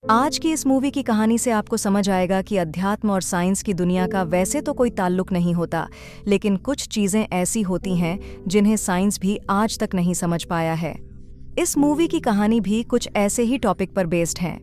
आज की इस मूवी की कहानी से आपको समझ आएगा कि अध्यात्म और साइंस की दुनिया का वैसे तो कोई ताल्लुक नहीं होता, लेकिन कुछ चीजें ऐसी होती हैं जिन्हें साइंस भी आज तक नहीं समझ पाया है। इस मूवी की कहानी भी कुछ ऐसे ही टॉपिक पर बेस्ड है।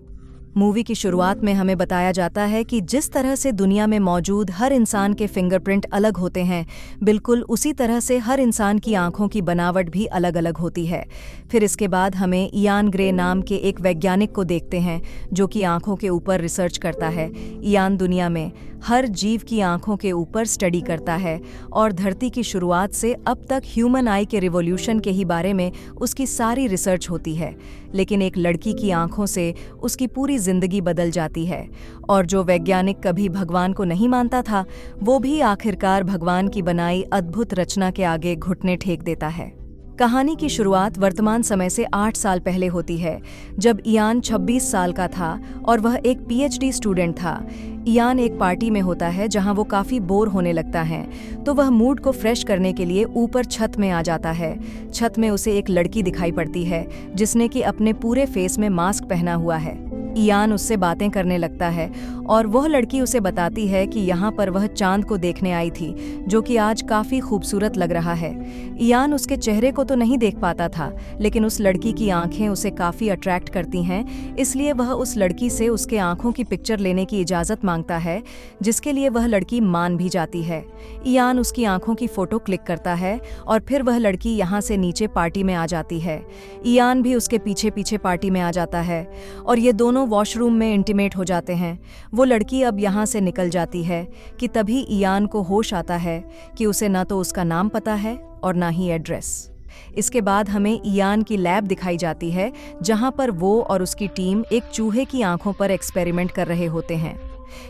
मूवी की शुरुआत में हमें बताया जाता है कि जिस तरह से दुनिया में मौजूद हर इंसान के फिंगरप्रिंट अलग होते हैं, बिल्कुल उसी तरह से हर इंसान की आंखों की बनावट भी अलग अलग होती है। फिर इसके बाद हमें इयान ग्रे नाम के एक वैज्ञानिक को देखते हैं जो कि आंखों के ऊपर रिसर्च करता है। इयान दुनिया में हर जीव की आंखों के ऊपर स्टडी करता है और धरती की शुरुआत से अब तक ह्यूमन आई के रिवॉल्यूशन के ही बारे में उसकी सारी रिसर्च होती है। लेकिन एक लड़की की आंखों से उसकी पूरी जिंदगी बदल जाती है और जो वैज्ञानिक कभी भगवान को नहीं मानता था, वो भी आखिरकार भगवान की बनाई अद्भुत रचना के आगे घुटने टेक देता है। कहानी की शुरुआत वर्तमान समय से 8 साल पहले होती है, जब इयान 26 साल का था और वह एक पीएचडी स्टूडेंट था। इयान एक पार्टी में होता है जहां वो काफी बोर होने लगता है, तो वह मूड को फ्रेश करने के लिए ऊपर छत में आ जाता है। छत में उसे एक लड़की दिखाई पड़ती है जिसने कि अपने पूरे फेस में मास्क पहना हुआ है। इयान उससे बातें करने लगता है और वह लड़की उसे बताती है कि यहाँ पर वह चांद को देखने आई थी, जो कि आज काफी खूबसूरत लग रहा है। इयान उसके चेहरे को तो नहीं देख पाता था, लेकिन उस लड़की की आंखें उसे काफी अट्रैक्ट करती हैं, इसलिए वह उस लड़की से उसके आंखों की पिक्चर लेने की इजाजत मांगता है, जिसके लिए वह लड़की मान भी जाती है। इयान उसकी आंखों की फोटो क्लिक करता है और फिर वह लड़की यहाँ से नीचे पार्टी में आ जाती है। इयान भी उसके पीछे पीछे पार्टी में आ जाता है और ये दोनों वॉशरूम में इंटीमेट हो जाते हैं। वो लड़की अब यहाँ से निकल जाती है कि तभी इयान को होश आता है कि उसे ना तो उसका नाम पता है और ना ही एड्रेस। इसके बाद हमें इयान की लैब दिखाई जाती है जहाँ पर वो और उसकी टीम एक चूहे की आंखों पर एक्सपेरिमेंट कर रहे होते हैं।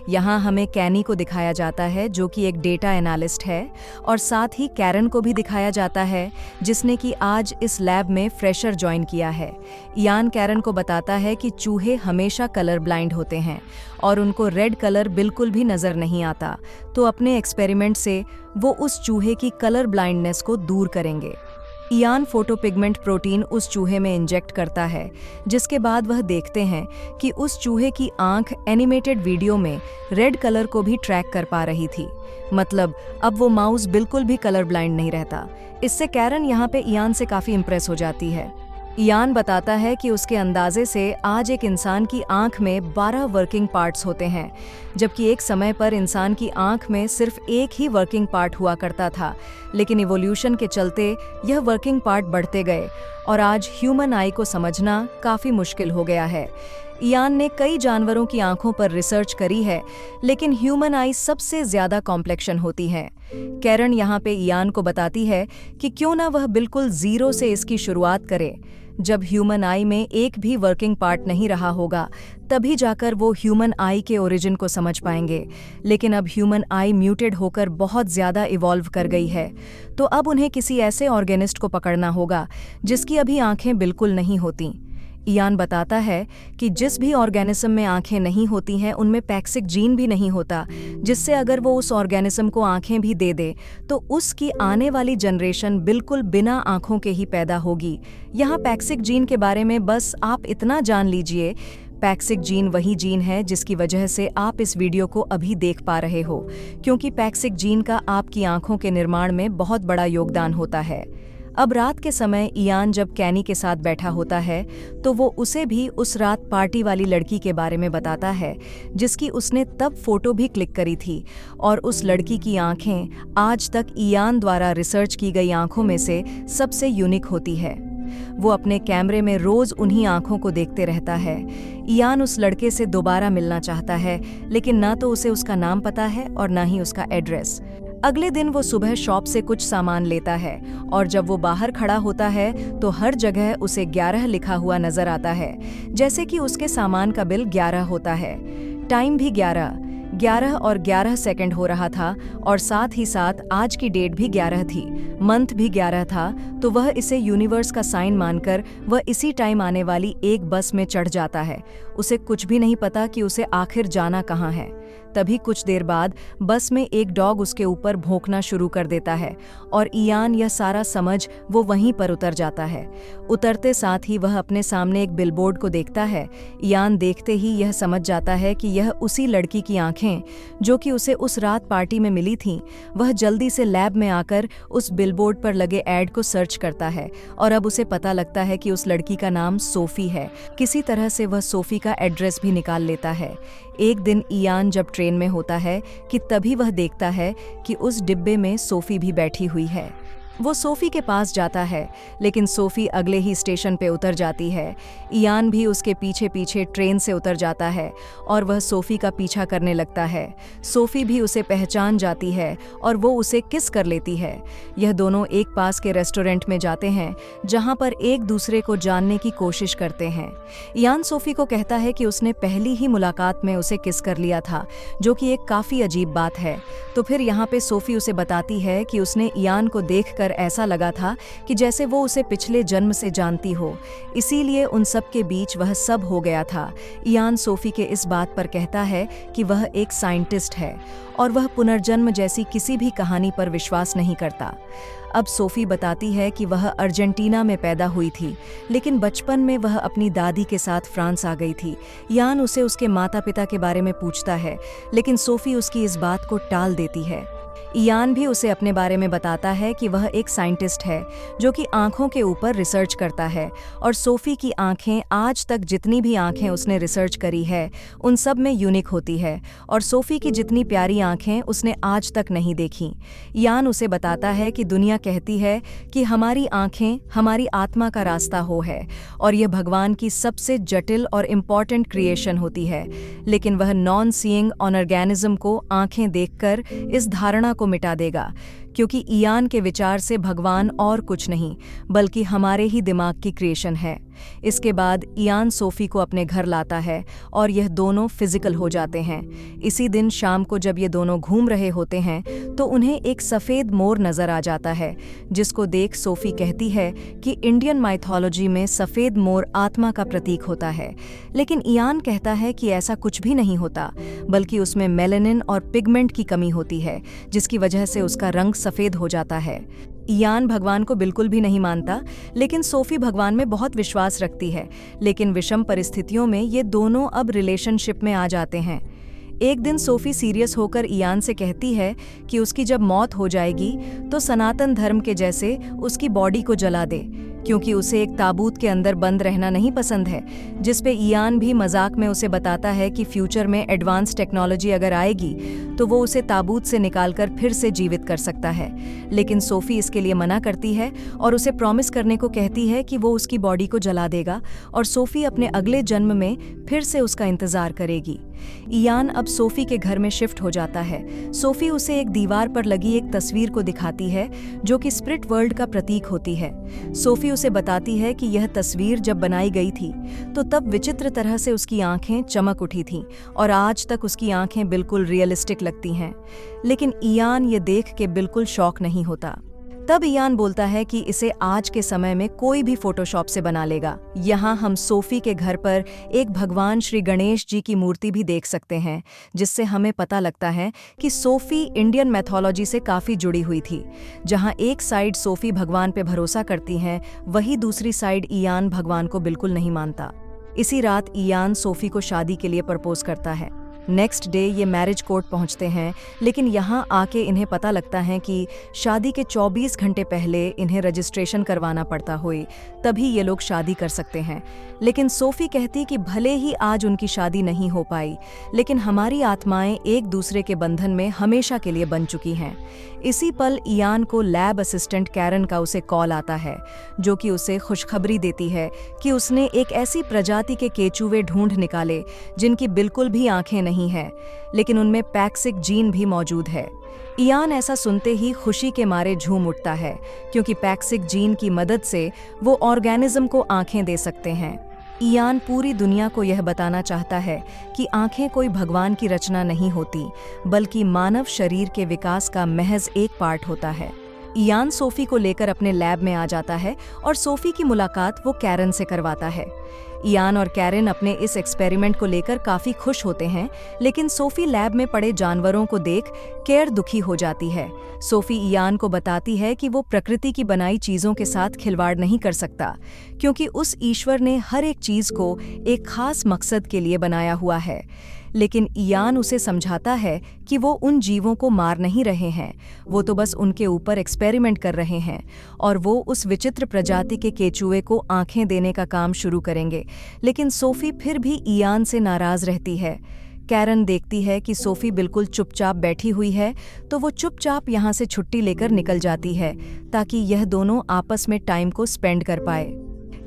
यहाँ हमें कैनी को दिखाया जाता है जो कि एक डेटा एनालिस्ट है, और साथ ही कैरन को भी दिखाया जाता है जिसने कि आज इस लैब में फ्रेशर ज्वाइन किया है। इयान कैरन को बताता है कि चूहे हमेशा कलर ब्लाइंड होते हैं और उनको रेड कलर बिल्कुल भी नज़र नहीं आता, तो अपने एक्सपेरिमेंट से वो उस चूहे की कलर ब्लाइंडनेस को दूर करेंगे। इयान फोटोपिगमेंट प्रोटीन उस चूहे में इंजेक्ट करता है, जिसके बाद वह देखते हैं कि उस चूहे की आंख एनिमेटेड वीडियो में रेड कलर को भी ट्रैक कर पा रही थी। मतलब अब वो माउस बिल्कुल भी कलर ब्लाइंड नहीं रहता। इससे कैरन यहाँ पे इयान से काफ़ी इम्प्रेस हो जाती है। इयान बताता है कि उसके अंदाजे से आज एक इंसान की आंख में 12 वर्किंग पार्ट्स होते हैं, जबकि एक समय पर इंसान की आंख में सिर्फ एक ही वर्किंग पार्ट हुआ करता था। लेकिन इवोल्यूशन के चलते यह वर्किंग पार्ट बढ़ते गए और आज ह्यूमन आई को समझना काफ़ी मुश्किल हो गया है। इयान ने कई जानवरों की आंखों पर रिसर्च करी है, लेकिन ह्यूमन आई सबसे ज़्यादा कॉम्प्लेक्शन होती है। कैरन यहाँ पे इयान को बताती है कि क्यों ना वह बिल्कुल ज़ीरो से इसकी शुरुआत करे। जब ह्यूमन आई में एक भी वर्किंग पार्ट नहीं रहा होगा, तभी जाकर वो ह्यूमन आई के ओरिजिन को समझ पाएंगे। लेकिन अब ह्यूमन आई म्यूटेड होकर बहुत ज़्यादा इवॉल्व कर गई है, तो अब उन्हें किसी ऐसे ऑर्गेनिस्ट को पकड़ना होगा जिसकी अभी आंखें बिल्कुल नहीं होती। इयान बताता है कि जिस भी ऑर्गेनिज्म में आंखें नहीं होती हैं, उनमें पैक्सिक जीन भी नहीं होता, जिससे अगर वो उस ऑर्गेनिज्म को आंखें भी दे दे तो उसकी आने वाली जनरेशन बिल्कुल बिना आंखों के ही पैदा होगी। यहाँ पैक्सिक जीन के बारे में बस आप इतना जान लीजिए, पैक्सिक जीन वही जीन है जिसकी वजह से आप इस वीडियो को अभी देख पा रहे हो, क्योंकि पैक्सिक जीन का आपकी आंखों के निर्माण में बहुत बड़ा योगदान होता है। अब रात के समय इयान जब कैनी के साथ बैठा होता है, तो वो उसे भी उस रात पार्टी वाली लड़की के बारे में बताता है जिसकी उसने तब फोटो भी क्लिक करी थी, और उस लड़की की आंखें आज तक इयान द्वारा रिसर्च की गई आंखों में से सबसे यूनिक होती है। वो अपने कैमरे में रोज उन्हीं आंखों को देखते रहता है। इयान उस लड़के से दोबारा मिलना चाहता है, लेकिन ना तो उसे उसका नाम पता है और ना ही उसका एड्रेस। अगले दिन वो सुबह शॉप से कुछ सामान लेता है और जब वो बाहर खड़ा होता है तो हर जगह उसे 11 लिखा हुआ नजर आता है, जैसे कि उसके सामान का बिल 11 होता है। टाइम भी 11 और 11 सेकंड हो रहा था, और साथ ही साथ आज की डेट भी 11 थी, मंथ भी 11 था। तो वह इसे यूनिवर्स का साइन मानकर वह इसी टाइम आने वाली एक बस में चढ़ जाता है। उसे कुछ भी नहीं पता कि उसे आखिर जाना कहाँ है। तभी कुछ देर बाद बस में एक डॉग उसके ऊपर भौंकना शुरू कर देता है और इयान यह सारा समझ वो वहीं पर उतर जाता है। उतरते साथ ही वह अपने सामने एक बिलबोर्ड को देखता है। इयान देखते ही यह समझ जाता है कि यह उसी लड़की की आंखें जो कि उसे उस रात पार्टी में मिली थीं। वह जल्दी से लैब में आकर उस बिलबोर्ड पर लगे ऐड को सर्च करता है और अब उसे पता लगता है कि उस लड़की का नाम सोफी है। किसी तरह से वह सोफी का एड्रेस भी निकाल लेता है। एक दिन इयान जब ट्रेन में होता है कि तभी वह देखता है कि उस डिब्बे में सोफी भी बैठी हुई है। वो सोफी के पास जाता है लेकिन सोफी अगले ही स्टेशन पे उतर जाती है। इयान भी उसके पीछे पीछे ट्रेन से उतर जाता है और वह सोफी का पीछा करने लगता है। सोफी भी उसे पहचान जाती है और वो उसे किस कर लेती है। यह दोनों एक पास के रेस्टोरेंट में जाते हैं जहाँ पर एक दूसरे को जानने की कोशिश करते हैं। इयान सोफी को कहता है कि उसने पहली ही मुलाकात में उसे किस कर लिया था, जो कि एक काफ़ी अजीब बात है। तो फिर यहाँ पे सोफी उसे बताती है कि उसने इयान को देखकर ऐसा लगा था कि जैसे वो उसे पिछले जन्म से जानती हो, इसीलिए उन सब के बीच वह सब हो गया था। इयान सोफी के इस बात पर कहता है कि वह एक साइंटिस्ट है और वह पुनर्जन्म जैसी किसी भी कहानी पर विश्वास नहीं करता। अब सोफी बताती है कि वह अर्जेंटीना में पैदा हुई थी, लेकिन बचपन में वह अपनी दादी के साथ फ्रांस आ गई थी। इयान उसे उसके माता पिता के बारे में पूछता है, लेकिन सोफी उसकी इस बात को टाल देती है। इयान भी उसे अपने बारे में बताता है कि वह एक साइंटिस्ट है जो कि आंखों के ऊपर रिसर्च करता है और सोफी की आंखें आज तक जितनी भी आंखें उसने रिसर्च करी है उन सब में यूनिक होती है और सोफी की जितनी प्यारी आंखें उसने आज तक नहीं देखीं। इयान उसे बताता है कि दुनिया कहती है कि हमारी आंखें हमारी आत्मा का रास्ता है और यह भगवान की सबसे जटिल और इम्पॉर्टेंट क्रिएशन होती है, लेकिन वह नॉन सीइंग ऑर्गेनिज्म को आंखें देखकर इस धारणा को मिटा देगा, क्योंकि इयान के विचार से भगवान और कुछ नहीं बल्कि हमारे ही दिमाग की क्रिएशन है। इसके बाद इयान सोफी को अपने घर लाता है और यह दोनों फिजिकल हो जाते हैं। इसी दिन शाम को जब ये दोनों घूम रहे होते हैं तो उन्हें एक सफ़ेद मोर नज़र आ जाता है, जिसको देख सोफी कहती है कि इंडियन माइथोलॉजी में सफ़ेद मोर आत्मा का प्रतीक होता है, लेकिन इयान कहता है कि ऐसा कुछ भी नहीं होता, बल्कि उसमें मेलानिन और पिगमेंट की कमी होती है, जिसकी वजह से उसका रंग सफ़ेद हो जाता है। इयान भगवान को बिल्कुल भी नहीं मानता, लेकिन सोफी भगवान में बहुत विश्वास रखती है। लेकिन विषम परिस्थितियों में ये दोनों अब रिलेशनशिप में आ जाते हैं। एक दिन सोफी सीरियस होकर इयान से कहती है कि उसकी जब मौत हो जाएगी तो सनातन धर्म के जैसे उसकी बॉडी को जला दे, क्योंकि उसे एक ताबूत के अंदर बंद रहना नहीं पसंद है। जिस पे इयान भी मजाक में उसे बताता है कि फ्यूचर में एडवांस टेक्नोलॉजी अगर आएगी तो वो उसे ताबूत से निकालकर फिर से जीवित कर सकता है, लेकिन सोफी इसके लिए मना करती है और उसे प्रॉमिस करने को कहती है कि वो उसकी बॉडी को जला देगा और सोफी अपने अगले जन्म में फिर से उसका इंतजार करेगी। इयान अब सोफी के घर में शिफ्ट हो जाता है। सोफी उसे एक दीवार पर लगी एक तस्वीर को दिखाती है जो कि स्पिरिट वर्ल्ड का प्रतीक होती है। सोफी उसे बताती है कि यह तस्वीर जब बनाई गई थी तो तब विचित्र तरह से उसकी आंखें चमक उठी थीं और आज तक उसकी आंखें बिल्कुल रियलिस्टिक लगती हैं, लेकिन इयान ये देख के बिल्कुल शॉक नहीं होता। तब इयान बोलता है कि इसे आज के समय में कोई भी फोटोशॉप से बना लेगा। यहाँ हम सोफी के घर पर एक भगवान श्री गणेश जी की मूर्ति भी देख सकते हैं, जिससे हमें पता लगता है कि सोफी इंडियन मैथोलॉजी से काफ़ी जुड़ी हुई थी। जहाँ एक साइड सोफी भगवान पे भरोसा करती हैं, वही दूसरी साइड इयान भगवान को बिल्कुल नहीं मानता। इसी रात इयान सोफी को शादी के लिए प्रपोज करता है। नेक्स्ट डे ये मैरिज कोर्ट पहुंचते हैं, लेकिन यहाँ आके इन्हें पता लगता है कि शादी के 24 घंटे पहले इन्हें रजिस्ट्रेशन करवाना पड़ता होए, तभी ये लोग शादी कर सकते हैं। लेकिन सोफी कहती कि भले ही आज उनकी शादी नहीं हो पाई, लेकिन हमारी आत्माएं एक दूसरे के बंधन में हमेशा के लिए बन चुकी हैं। इसी पल इयान को लैब असिस्टेंट कैरन का उसे कॉल आता है, जो कि उसे खुशखबरी देती है कि उसने एक ऐसी प्रजाति के केचुए ढूंढ निकाले जिनकी बिल्कुल भी आंखें नहीं है, लेकिन उनमें पैक्सिक जीन भी मौजूद है। इयान ऐसा सुनते ही खुशी के मारे झूम उठता है, क्योंकि पैक्सिक जीन की मदद से वो ऑर्गेनिज्म को आंखें दे सकते हैं। इयान पूरी दुनिया को यह बताना चाहता है कि आंखें कोई भगवान की रचना नहीं होती, बल्कि मानव शरीर के विकास का महज एक पार्ट होता है। इयान सोफी को लेकर अपने लैब में आ जाता है और सोफी की मुलाकात वो कैरन से करवाता है। इयान और कैरन अपने इस एक्सपेरिमेंट को लेकर काफी खुश होते हैं, लेकिन सोफी लैब में पड़े जानवरों को देख केर दुखी हो जाती है। सोफी इयान को बताती है कि वो प्रकृति की बनाई चीजों के साथ खिलवाड़ नहीं कर सकता, क्योंकि उस ईश्वर ने हर एक चीज को एक खास मकसद के लिए बनाया हुआ है। लेकिन इयान उसे समझाता है कि वो उन जीवों को मार नहीं रहे हैं, वो तो बस उनके ऊपर एक्सपेरिमेंट कर रहे हैं, और वो उस विचित्र प्रजाति के केचुए को आंखें देने का काम शुरू करेंगे। लेकिन सोफी फिर भी इयान से नाराज रहती है। कैरन देखती है कि सोफी बिल्कुल चुपचाप बैठी हुई है, तो वो चुपचाप यहाँ से छुट्टी लेकर निकल जाती है ताकि यह दोनों आपस में टाइम को स्पेंड कर पाए।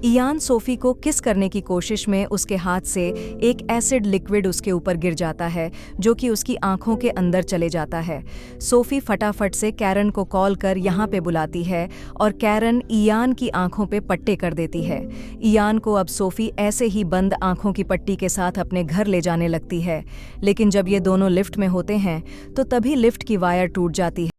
इयान सोफी को किस करने की कोशिश में उसके हाथ से एक एसिड लिक्विड उसके ऊपर गिर जाता है, जो कि उसकी आंखों के अंदर चले जाता है। सोफी फटाफट से कैरन को कॉल कर यहाँ पे बुलाती है और कैरन इयान की आंखों पे पट्टे कर देती है। इयान को अब सोफी ऐसे ही बंद आंखों की पट्टी के साथ अपने घर ले जाने लगती है, लेकिन जब ये दोनों लिफ्ट में होते हैं तो तभी लिफ्ट की वायर टूट जाती है।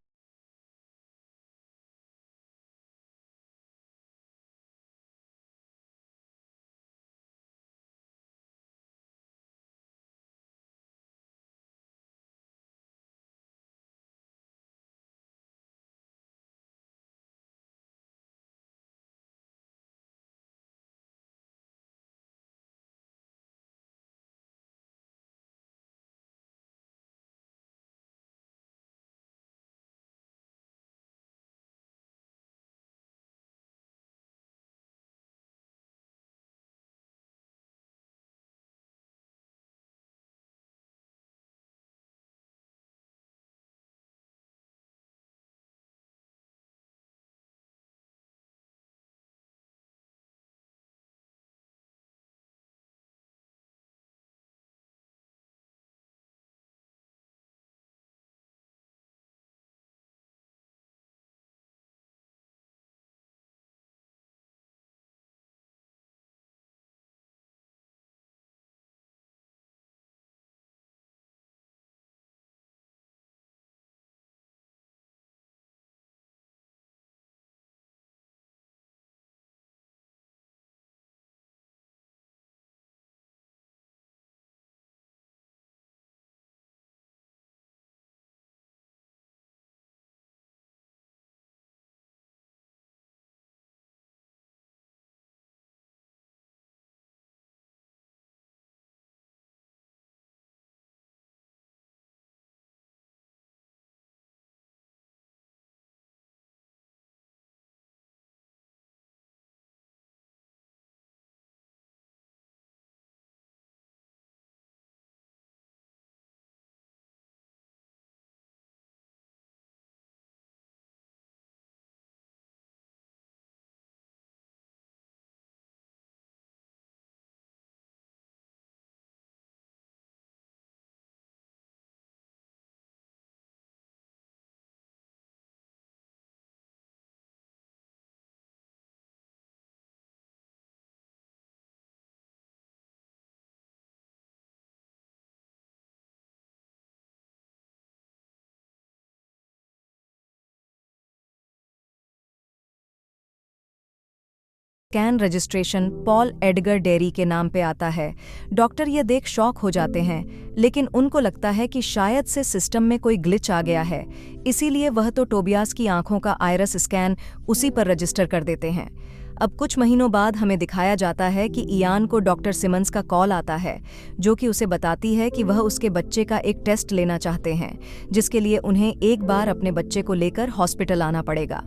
Scan registration Paul Edgar dairy के नाम पे आता है। डॉक्टर ये देख शॉक हो जाते हैं, लेकिन उनको लगता है कि शायद से सिस्टम में कोई ग्लिच आ गया है, इसीलिए वह तो टोबियास की आंखों का आइरिस स्कैन उसी पर रजिस्टर कर देते हैं। अब कुछ महीनों बाद हमें दिखाया जाता है कि इयान को डॉक्टर सिमंस का कॉल आता है, जो कि उसे बताती है कि वह उसके बच्चे का एक टेस्ट लेना चाहते हैं, जिसके लिए उन्हें एक बार अपने बच्चे को लेकर हॉस्पिटल आना पड़ेगा।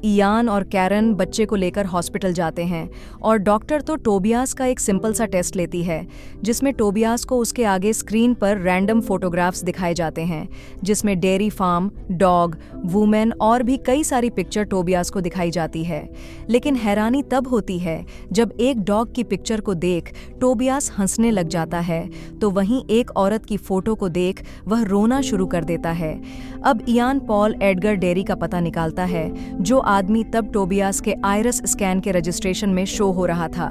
इयान और कैरन बच्चे को लेकर हॉस्पिटल जाते हैं और डॉक्टर तो टोबियास का एक सिंपल सा टेस्ट लेती है, जिसमें टोबियास को उसके आगे स्क्रीन पर रैंडम फोटोग्राफ्स दिखाए जाते हैं, जिसमें डेयरी फार्म, डॉग, वुमेन और भी कई सारी पिक्चर टोबियास को दिखाई जाती है। लेकिन हैरानी तब होती है जब एक डॉग की पिक्चर को देख टोबियास हंसने लग जाता है, तो वहीं एक औरत की फोटो को देख वह रोना शुरू कर देता है। अब इयान पॉल एडगर डेरी का पता निकालता है, जो आदमी तब टोबियास के आइरिस स्कैन के रजिस्ट्रेशन में शो हो रहा था।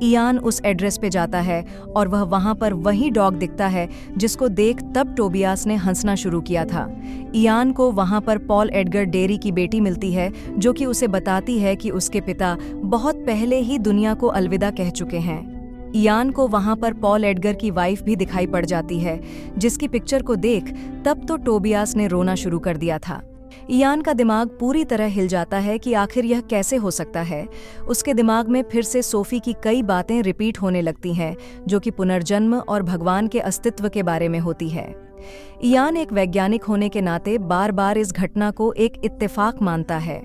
इयान उस एड्रेस पे जाता है और वह वहां पर वही डॉग दिखता है जिसको देख तब टोबियास ने हंसना शुरू किया था। इयान को वहां पर पॉल एडगर डेरी की बेटी मिलती है, जो कि उसे बताती है कि उसके पिता बहुत पहले ही दुनिया को अलविदा कह चुके हैं। इयान को वहां पर पॉल एडगर की वाइफ भी दिखाई पड़ जाती है, जिसकी पिक्चर को देख तब तो टोबियास ने रोना शुरू कर दिया था। इयान का दिमाग पूरी तरह हिल जाता है कि आखिर यह कैसे हो सकता है। उसके दिमाग में फिर से सोफी की कई बातें रिपीट होने लगती हैं, जो कि पुनर्जन्म और भगवान के अस्तित्व के बारे में होती है। इयान एक वैज्ञानिक होने के नाते बार बार इस घटना को एक इत्तेफाक मानता है।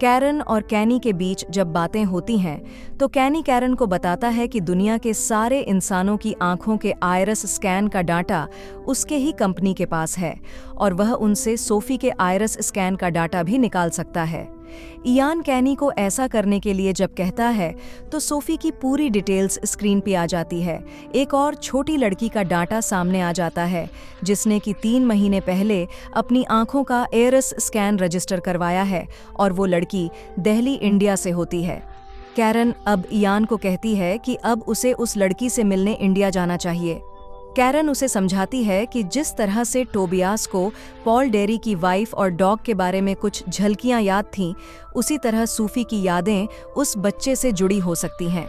कैरन और कैनी के बीच जब बातें होती हैं तो कैनी कैरन को बताता है कि दुनिया के सारे इंसानों की आंखों के आयरस स्कैन का डाटा उसके ही कंपनी के पास है और वह उनसे सोफी के आयरस स्कैन का डाटा भी निकाल सकता है। इयान कैनी को ऐसा करने के लिए जब कहता है तो सोफी की पूरी डिटेल्स स्क्रीन पे आ जाती है। एक और छोटी लड़की का डाटा सामने आ जाता है, जिसने कि 3 महीने पहले अपनी आंखों का एयरस स्कैन रजिस्टर करवाया है और वो लड़की दिल्ली, इंडिया से होती है। कैरन अब इयान को कहती है कि अब उसे उस लड़की से मिलने इंडिया जाना चाहिए। कैरन उसे समझाती है कि जिस तरह से टोबियास को पॉल डेरी की वाइफ और डॉग के बारे में कुछ झलकियां याद थीं, उसी तरह सूफी की यादें उस बच्चे से जुड़ी हो सकती हैं।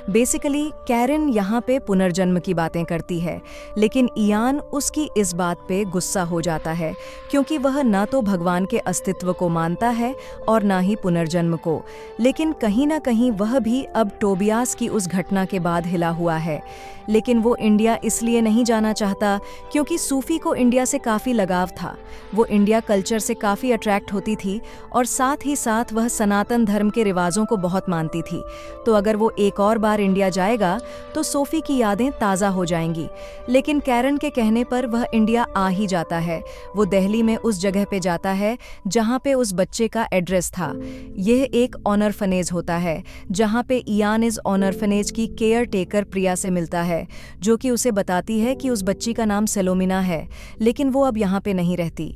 बेसिकली कैरन यहाँ पे पुनर्जन्म की बातें करती है, लेकिन इयान उसकी इस बात पे गुस्सा हो जाता है, क्योंकि वह ना तो भगवान के अस्तित्व को मानता है और ना ही पुनर्जन्म को। लेकिन कहीं ना कहीं वह भी अब टोबियास की उस घटना के बाद हिला हुआ है। लेकिन वो इंडिया इसलिए नहीं जाना चाहता क्योंकि सूफी को इंडिया से काफ़ी लगाव था। वो इंडिया कल्चर से काफ़ी अट्रैक्ट होती थी और साथ ही साथ वह सनातन धर्म के रिवाजों को बहुत मानती थी। तो अगर वो एक और बार इंडिया जाएगा तो सोफी की यादें ताज़ा हो जाएंगी। लेकिन कैरन के कहने पर वह इंडिया आ ही जाता है। वो दिल्ली में उस जगह पे जाता है जहाँ पे उस बच्चे का एड्रेस था। यह एक ऑर्फनेज होता है जहाँ पे इयान इस ऑर्फनेज की केयर टेकर प्रिया से मिलता है, जो कि उसे बताती है कि उस बच्ची का नाम सेलोमिना है, लेकिन वो अब यहाँ पे नहीं रहती।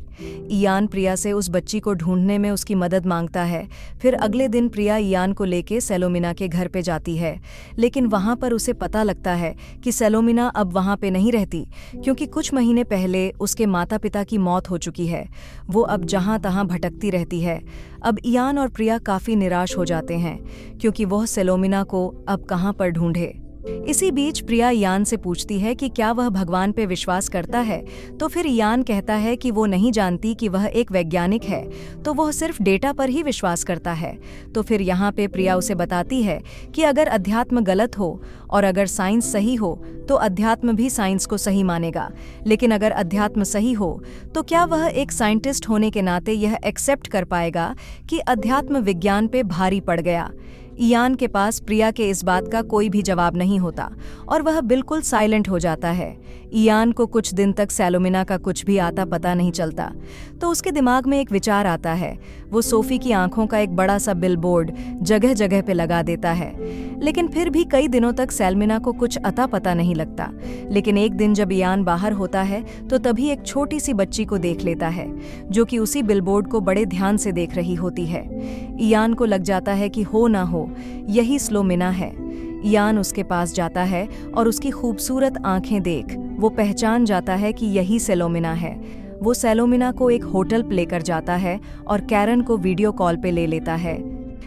इयान प्रिया से उस बच्ची को ढूंढने में उसकी मदद मांगता है। फिर अगले दिन प्रिया इयान को लेके सेलोमिना के घर पे जाती है, लेकिन वहाँ पर उसे पता लगता है कि सेलोमिना अब वहाँ पे नहीं रहती, क्योंकि कुछ महीने पहले उसके माता पिता की मौत हो चुकी है। वो अब जहाँ तहाँ भटकती रहती है। अब इयान और प्रिया काफ़ी निराश हो जाते हैं, क्योंकि वह सेलोमिना को अब कहाँ पर ढूंढे। इसी बीच प्रिया इयान से पूछती है कि क्या वह भगवान पे विश्वास करता है, तो फिर इयान कहता है कि वो नहीं जानती कि वह एक वैज्ञानिक है, तो वह सिर्फ डेटा पर ही विश्वास करता है। तो फिर यहाँ पे प्रिया उसे बताती है कि अगर अध्यात्म गलत हो और अगर साइंस सही हो तो अध्यात्म भी साइंस को सही मानेगा, लेकिन अगर अध्यात्म सही हो तो क्या वह एक साइंटिस्ट होने के नाते यह एक्सेप्ट कर पाएगा कि अध्यात्म विज्ञान पे भारी पड़ गया। इयान के पास प्रिया के इस बात का कोई भी जवाब नहीं होता और वह बिल्कुल साइलेंट हो जाता है। इयान को कुछ दिन तक सेलोमिना का कुछ भी आता पता नहीं चलता। तो उसके दिमाग में एक विचार आता है। वो सोफी की आंखों का एक बड़ा सा बिलबोर्ड जगह जगह पे लगा देता है, लेकिन फिर भी कई दिनों तक सेलोमिना को कुछ अता पता नहीं लगता। लेकिन एक दिन जब इयान बाहर होता है तो तभी एक छोटी सी बच्ची को देख लेता है, जो कि उसी बिलबोर्ड को बड़े ध्यान से देख रही होती है। इयान को लग जाता है कि हो ना हो यही सेलोमिना है। इयान उसके पास जाता है और उसकी खूबसूरत आंखें देख वो पहचान जाता है कि यही सेलोमिना है। वो सेलोमिना को एक होटल पे लेकर जाता है और कैरन को वीडियो कॉल पे ले लेता है।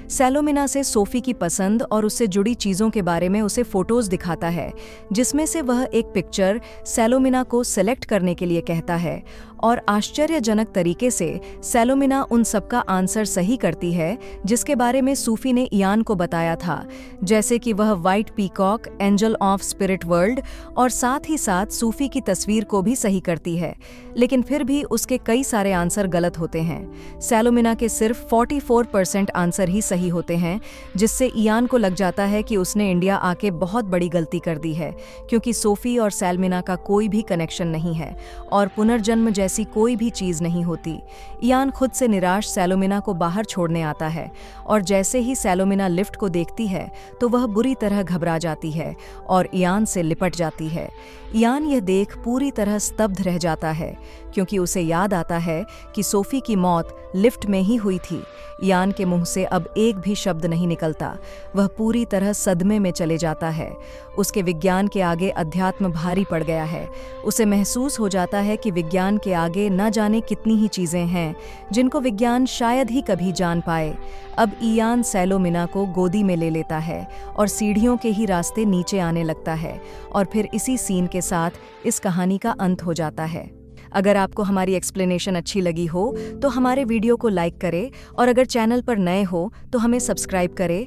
सेलोमिना से सोफी की पसंद और उससे जुड़ी चीज़ों के बारे में उसे फोटोज दिखाता है, जिसमें से वह एक पिक्चर सेलोमिना को सेलेक्ट करने के लिए कहता है और आश्चर्यजनक तरीके से सेलोमिना उन सबका आंसर सही करती है जिसके बारे में सूफी ने इयान को बताया था, जैसे कि वह white peacock, angel of spirit world और साथ ही साथ सूफी की तस्वीर को भी सही करती है। लेकिन फिर भी उसके कई सारे आंसर गलत होते हैं। सेलोमिना के सिर्फ 44% आंसर ही सही होते हैं, जिससे इयान को लग जाता है कि उसने इंडिया आके बहुत बड़ी गलती कर दी है, क्योंकि सोफी और सेलोमिना का कोई भी कनेक्शन नहीं है और पुनर्जन्म जैसी कोई भी चीज नहीं होती। इयान खुद से निराश सेलोमिना को बाहर छोड़ने आता है और जैसे ही सेलोमिना लिफ्ट को देखती है तो वह बुरी तरह घबरा जाती है और इयान से लिपट जाती है। इयान यह देख पूरी तरह स्तब्ध रह जाता है, क्योंकि उसे याद आता है कि सोफी की मौत लिफ्ट में ही हुई थी। इयान के मुंह से अब एक भी शब्द नहीं निकलता। वह पूरी तरह सदमे में चले जाता है। उसके विज्ञान के आगे अध्यात्म भारी पड़ गया है। उसे महसूस हो जाता है कि विज्ञान के आगे न जाने कितनी ही चीजें हैं जिनको विज्ञान शायद ही कभी जान पाए। अब इयान सैलोमिना को गोदी में ले लेता है और सीढ़ियों के ही रास्ते नीचे आने लगता है, और फिर इसी सीन के साथ इस कहानी का अंत हो जाता है। अगर आपको हमारी एक्सप्लेनेशन अच्छी लगी हो तो हमारे वीडियो को लाइक करें, और अगर चैनल पर नए हो तो हमें सब्सक्राइब करें